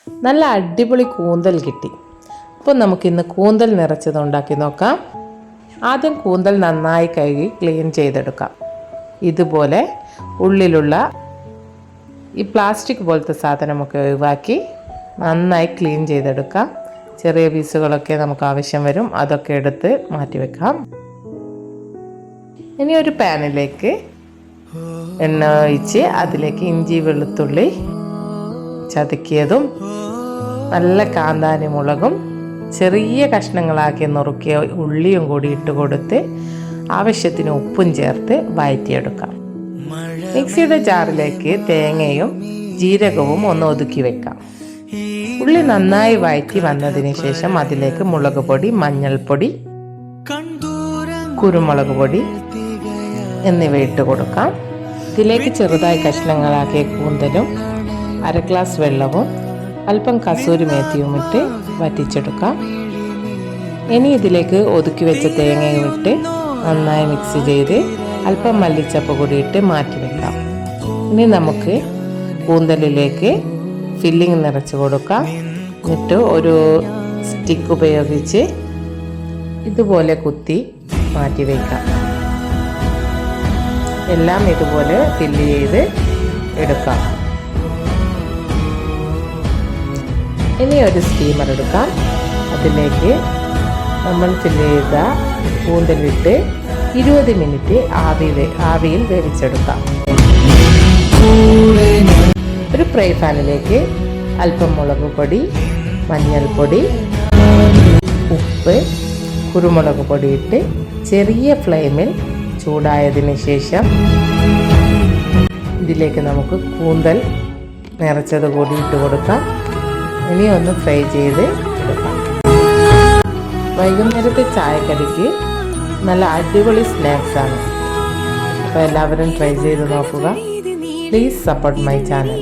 നല്ല അടിപൊളി കൂന്തൽ കിട്ടി. അപ്പോൾ നമുക്കിന്ന് കൂന്തൽ നിറച്ചത് ഉണ്ടാക്കി നോക്കാം. ആദ്യം കൂന്തൽ നന്നായി കഴുകി ക്ലീൻ ചെയ്തെടുക്കാം. ഇതുപോലെ ഉള്ളിലുള്ള ഈ പ്ലാസ്റ്റിക് പോലത്തെ സാധനമൊക്കെ ഒഴിവാക്കി നന്നായി ക്ലീൻ ചെയ്തെടുക്കാം. ചെറിയ പീസുകളൊക്കെ നമുക്ക് ആവശ്യം വരും, അതൊക്കെ എടുത്ത് മാറ്റി വെക്കാം. ഇനി ഒരു പാനിലേക്ക് എണ്ണ ഒഴിച്ച് അതിലേക്ക് ഇഞ്ചി വെളുത്തുള്ളി ചതക്കിയതും നല്ല കാന്താരി മുളകും ചെറിയ കഷ്ണങ്ങളാക്കി നുറുക്കിയ ഉള്ളിയും കൂടി ഇട്ട് കൊടുത്ത് ആവശ്യത്തിന് ഉപ്പും ചേർത്ത് വഴറ്റിയെടുക്കാം. മിക്സിയുടെ ജാറിലേക്ക് തേങ്ങയും ജീരകവും ഒന്ന് ഒതുക്കി വെക്കാം. ഉള്ളി നന്നായി വഴറ്റി വന്നതിന് ശേഷം അതിലേക്ക് മുളക് പൊടി, മഞ്ഞൾപ്പൊടി, കുരുമുളക് പൊടി എന്നിവ ഇട്ട് കൊടുക്കാം. ഇതിലേക്ക് ചെറുതായി കഷ്ണങ്ങളാക്കിയ കൂന്തലും 1/2 ഗ്ലാസ് വെള്ളവും അല്പം കസൂരി മേത്തിയും ഇട്ട് വറ്റിച്ചെടുക്കാം. ഇനി ഇതിലേക്ക് ഒതുക്കി വെച്ച തേങ്ങയും ഇട്ട് നന്നായി മിക്സ് ചെയ്ത് അല്പം മല്ലിച്ചപ്പ് കൂടി ഇട്ട് മാറ്റി വെക്കാം. ഇനി നമുക്ക് കൂന്തലിലേക്ക് ഫില്ലിങ് നിറച്ച് കൊടുക്കാം. എന്നിട്ട് ഒരു സ്റ്റിക്ക് ഉപയോഗിച്ച് ഇതുപോലെ കുത്തി മാറ്റി വയ്ക്കാം. എല്ലാം ഇതുപോലെ ഫില്ല് ചെയ്ത് എടുക്കാം. ഇനി ഒരു സ്റ്റീമർ എടുക്കാം. അതിലേക്ക് നമ്മൾ ഫില്ല് ചെയ്ത കൂന്തലിട്ട് 20 മിനിറ്റ് ആവിയിൽ വേവിച്ചെടുക്കാം. ഒരു ഫ്രൈ പാനിലേക്ക് അല്പം മുളക് പൊടി, മഞ്ഞൾപ്പൊടി, ഉപ്പ്, കുരുമുളക് പൊടി ഇട്ട് ചെറിയ ഫ്ലെയിമിൽ ചൂടായതിന് ശേഷം ഇതിലേക്ക് നമുക്ക് കൂന്തൽ നിറച്ചത് കൂടി ഇട്ട് കൊടുക്കാം. ഇനി ഒന്ന് ഫ്രൈ ചെയ്ത് എടുക്കാം. വൈകുന്നേരത്തെ ചായക്കടിക്ക് നല്ല അടിപൊളി സ്നാക്സാണ്. അപ്പോൾ എല്ലാവരും ട്രൈ ചെയ്ത് നോക്കുക. Please support my channel.